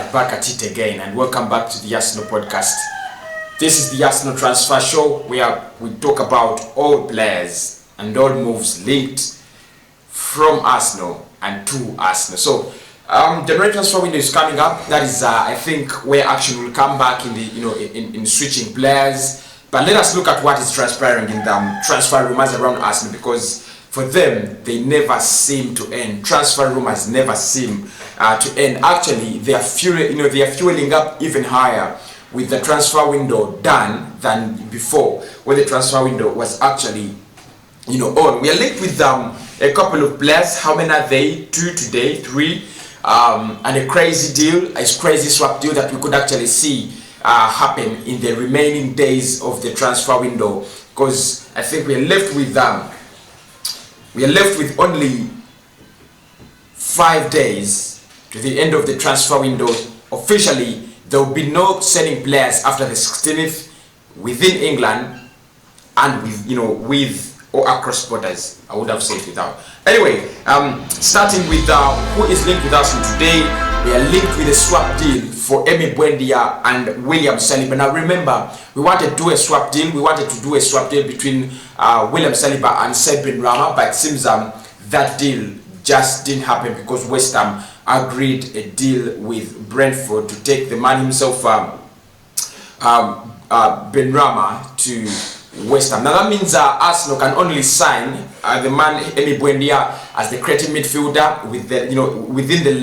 right back at it again, and welcome back to the Arsenal podcast. This is the Arsenal Transfer Show, where we talk about all players and all moves linked from Arsenal and to Arsenal. So the January transfer window is coming up. That is, I think, where action will come back in the in switching players. But let us look at what is transpiring in the transfer rumors around Arsenal, because for them, they never seem to end. Transfer rumors never seem to end. Actually, they are fueling up even higher with the transfer window done than before, when the transfer window was actually on. We are linked with a couple of players. How many are they? 2 today, 3, and a crazy deal, a crazy swap deal that we could actually see happen in the remaining days of the transfer window, because I think we are left with only 5 days to the end of the transfer window. Officially, there will be no selling players after the 16th within England and with or across borders. I would have said without. Anyway, starting with who is linked with us today. We are linked with a swap deal for Buendia and William Saliba. Now remember, we wanted to do a swap deal. We wanted to do a swap deal between William Saliba and Serbian Rama, but it seems that deal just didn't happen because West Ham agreed a deal with Brentford to take the man himself, Ben Rama, to West Ham. Now that means Arsenal can only sign the man Buendia as the creative midfielder with the within the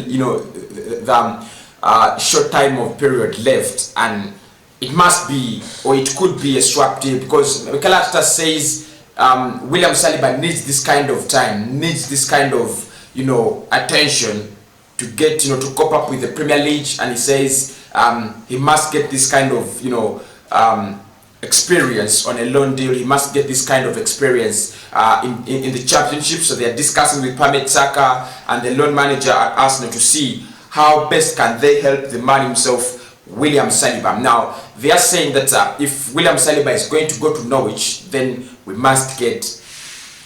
short time of period left, and it must be, or it could be, a swap deal, because Mikel Arteta says William Saliba needs this kind of time, needs this kind of attention to get to cope up with the Premier League, and he says he must get this kind of experience on a loan deal. He must get this kind of experience in the Championship. So they are discussing with Pamet Saka and the loan manager at Arsenal to see how best can they help the man himself, William Saliba. Now they are saying that if William Saliba is going to go to Norwich, then we must get,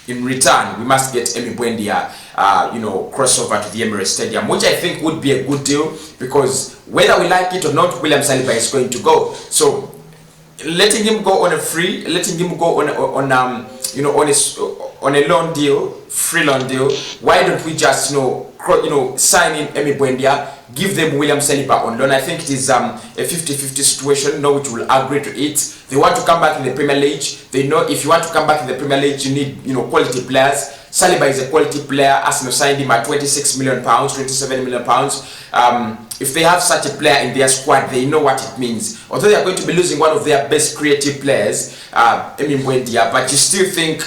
in return, we must get Buendia crossover to the Emirates Stadium, which I think would be a good deal, because whether we like it or not, William Saliba is going to go. So letting him go on a free, letting him go on a loan deal, free loan deal. Why don't we just sign in Buendia, give them William Saliba on loan? I think it is a 50-50 situation. Norwich will agree to it. They want to come back in the Premier League. They know if you want to come back in the Premier League, you need quality players. Saliba is a quality player. Arsenal signed him at £26 million, £27 million. If they have such a player in their squad, they know what it means. Although they are going to be losing one of their best creative players, Buendia, but you still think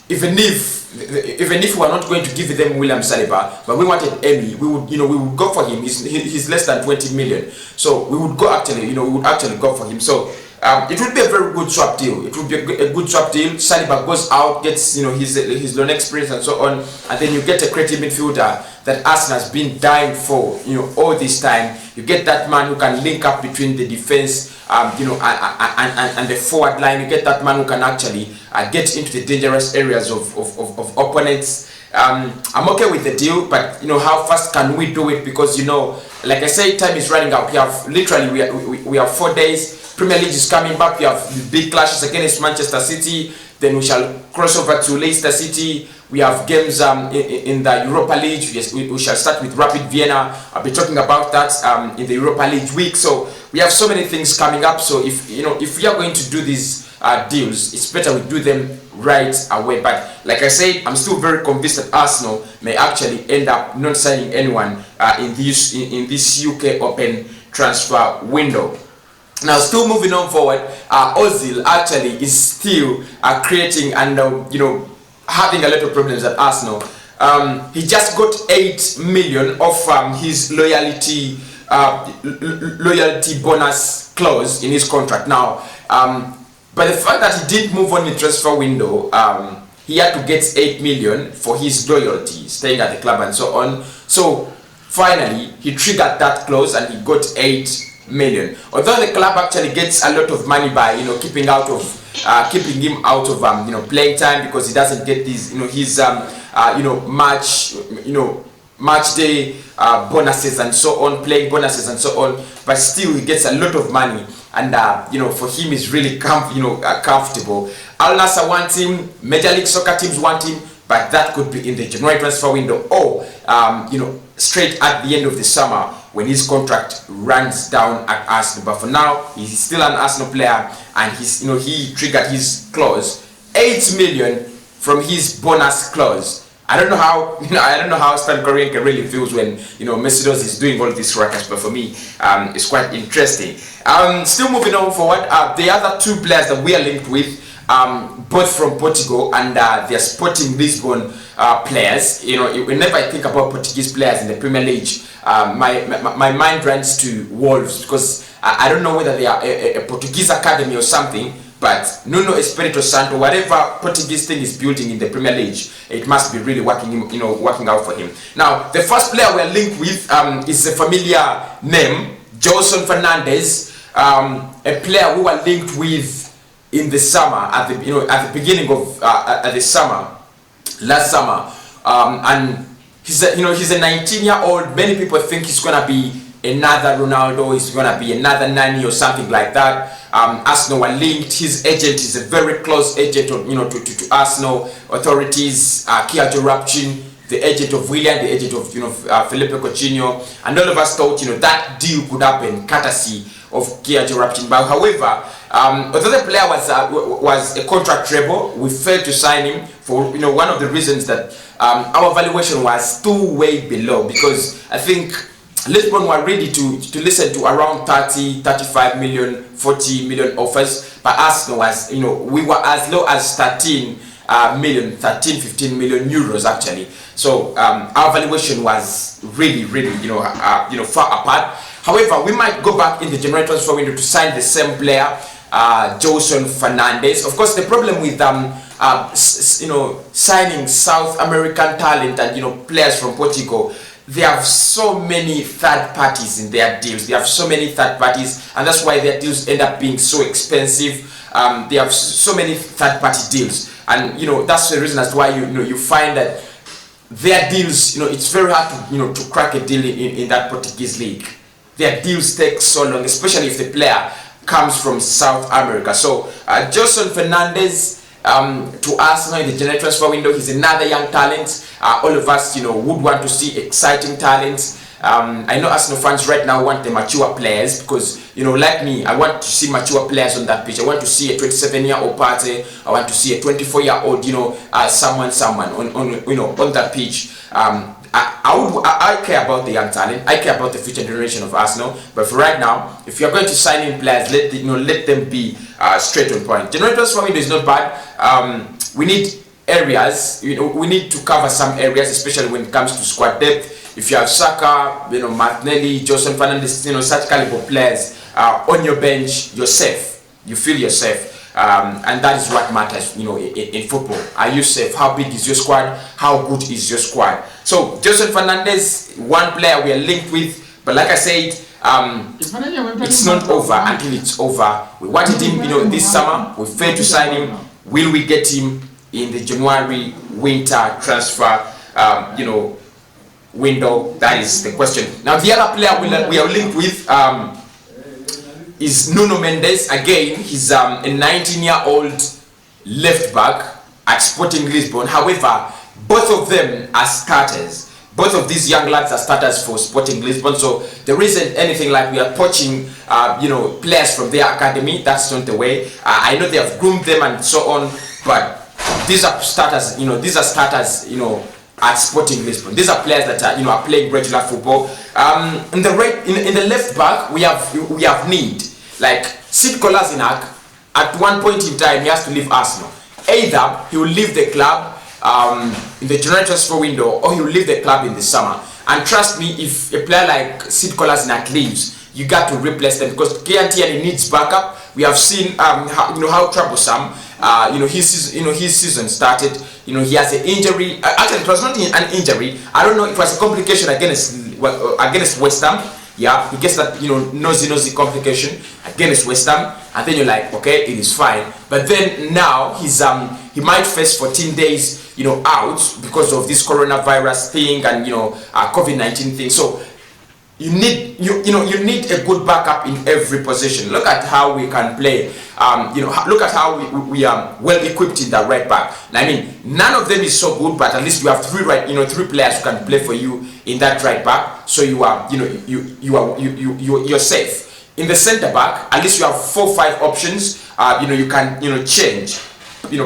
even if we are not going to give them William Saliba, but we wanted we would go for him. He's less than 20 million, so we would go we would actually go for him. So it would be a very good swap deal. It would be a good swap deal. Saliba goes out, gets his loan experience and so on, and then you get a creative midfielder that Arsenal has been dying for all this time. You get that man who can link up between the defense and the forward line. You get that man who can actually get into the dangerous areas of opponents. I'm okay with the deal, but how fast can we do it? Because like I say, time is running out. We have literally we have 4 days. Premier League is coming back. We have the big clashes against Manchester City. Then we shall cross over to Leicester City. We have games in the Europa League. We shall start with Rapid Vienna. I'll be talking about that in the Europa League week. So we have so many things coming up. So if we are going to do these deals, it's better we do them right away. But like I said, I'm still very convinced that Arsenal may actually end up not signing anyone in this UK Open transfer window. Now, still moving on forward, Ozil actually is still creating and having a lot of problems at Arsenal. He just got 8 million of his loyalty bonus clause in his contract. Now, but the fact that he didn't move on in transfer window, he had to get 8 million for his loyalty, staying at the club and so on. So finally, he triggered that clause and he got 8 million. Although the club actually gets a lot of money by keeping him out of playing time, because he doesn't get these his match day bonuses and so on, playing bonuses and so on, but still he gets a lot of money, and for him it's really comfortable. Al Nassr wants him, Major League Soccer teams want him, but that could be in the January transfer window, or straight at the end of the summer when his contract runs down at Arsenal. But for now, he's still an Arsenal player, and he triggered his clause, 8 million from his bonus clause. I don't know how Stan Kroenke really feels when Mercedes is doing all these ruckus, but for me, it's quite interesting. Still moving on forward, the other two players that we are linked with, both from Portugal, and they are Sporting Lisbon players. Whenever I think about Portuguese players in the Premier League, my mind runs to Wolves, because I don't know whether they are a Portuguese academy or something, but Nuno Espirito Santo, whatever Portuguese thing is building in the Premier League, it must be really working out for him. Now, the first player we're linked with is a familiar name, Joseon Fernandez, a player we were linked with in the summer, at the beginning of the summer, last summer, and he's a 19-year-old. Many people think he's gonna be another Ronaldo, he's gonna be another Nani or something like that. Arsenal were linked. His agent is a very close agent to Arsenal authorities. Kia Jorapchin, the agent of Willian, the agent of Felipe Coutinho, and all of us thought that deal could happen courtesy of Kia Jorapchin. But however, although the player was a contract rebel, we failed to sign him for one of the reasons that our valuation was way below, because I think Lisbon were ready to listen to around 30, 35 million, 40 million offers, but Arsenal was, we were as low as 13, 15 million euros actually. So our valuation was really far apart. However, we might go back in the January transfer window to sign the same player, Joseon Fernandez. Of course, the problem with signing South American talent and players from Portugal, they have so many third parties in their deals. They have so many third parties, and that's why their deals end up being so expensive. They have so many third party deals, and that's the reason as to why you find that their deals, it's very hard to crack a deal in that Portuguese league. Their deals take so long, especially if the player comes from South America. So Joseon Fernandez, to Arsenal in the January transfer window, he's another young talent. All of us would want to see exciting talents. I know Arsenal fans right now want the mature players, because like me, I want to see mature players on that pitch. I want to see a 27-year-old Partey. I want to see a 24-year-old someone on that pitch. I care about the young talent. I care about the future generation of Arsenal. But for right now, if you're going to sign in players, let them be straight on point. January transfer window is not bad. We need areas. We need to cover some areas, especially when it comes to squad depth. If you have Saka, Martinelli, Joseon Fernandez, such caliber players on your bench, you're safe. You feel you're safe. And that is what matters, in football. Are you safe? How big is your squad? How good is your squad? So, Joseon Fernandez, one player we are linked with, but like I said, it's not over until it's over. We wanted him, this summer. We failed to sign him. Will we get him in the January winter transfer, window? That is the question. Now, the other player we are linked with, is Nuno Mendes. Again, he's a 19-year-old left back at Sporting Lisbon. However, both of them are starters. Both of these young lads are starters for Sporting Lisbon. So there isn't anything like we are poaching, players from their academy. That's not the way. I know they have groomed them and so on, but these are starters. These are starters. At Sporting Lisbon. These are players that are playing regular football. In the left back, we have need. Like Sid Kolasinac, at one point in time, he has to leave Arsenal. Either he will leave the club in the January transfer window, or he will leave the club in the summer. And trust me, if a player like Sid Kolasinac leaves, you got to replace them, because KNT needs backup. We have seen how troublesome his season started. He has an injury. Actually, it was not an injury. I don't know. It was a complication against West Ham. Yeah, he gets that nosy complication against West Ham, and then you're like, okay, it is fine. But then now he's he might face 14 days, out because of this coronavirus thing and COVID-19 thing. So you need you need a good backup in every position. Look at how we can play. Look at how we are well equipped in the right back. I mean, none of them is so good, but at least you have three three players who can play for you in that right back. So you are you're safe. In the center back, at least you have 4-5 options. You can change.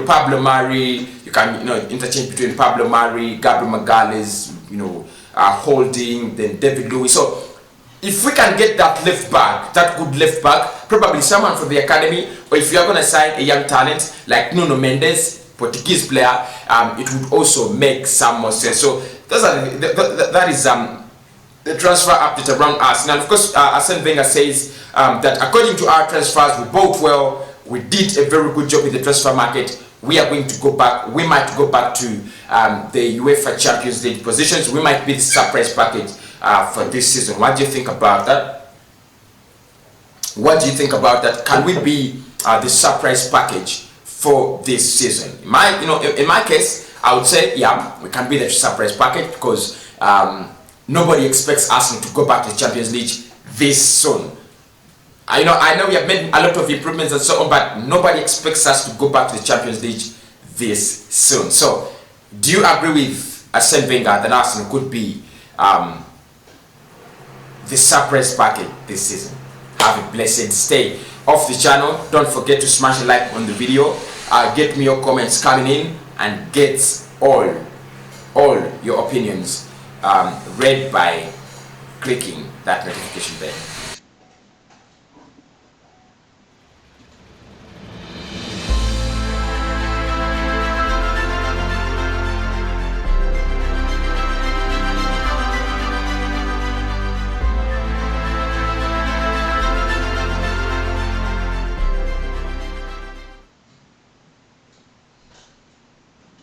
Pablo Mari. You can interchange between Pablo Mari, Gabriel Magalhaes. Holding, then David Luiz. So if we can get that left back, that good left back, probably someone from the academy, or if you are going to sign a young talent like Nuno Mendes, Portuguese player, it would also make some more sense. So those are that is the transfer update around us. Now, of course, Arsene Wenger says that according to our transfers, we bought well, we did a very good job in the transfer market. We are going to go back. We might go back to the UEFA Champions League positions. We might be the surprise package for this season. What do you think about that? What do you think about that? Can we be the surprise package for this season? In my case, I would say, yeah, we can be the surprise package because nobody expects Arsenal to go back to the Champions League this soon. I know we have made a lot of improvements and so on, but nobody expects us to go back to the Champions League this soon. So, do you agree with Arsene Wenger that Arsenal could be the surprise package this season? Have a blessed stay. Off the channel, don't forget to smash a like on the video. Get me your comments coming in and get all your opinions read by clicking that notification bell.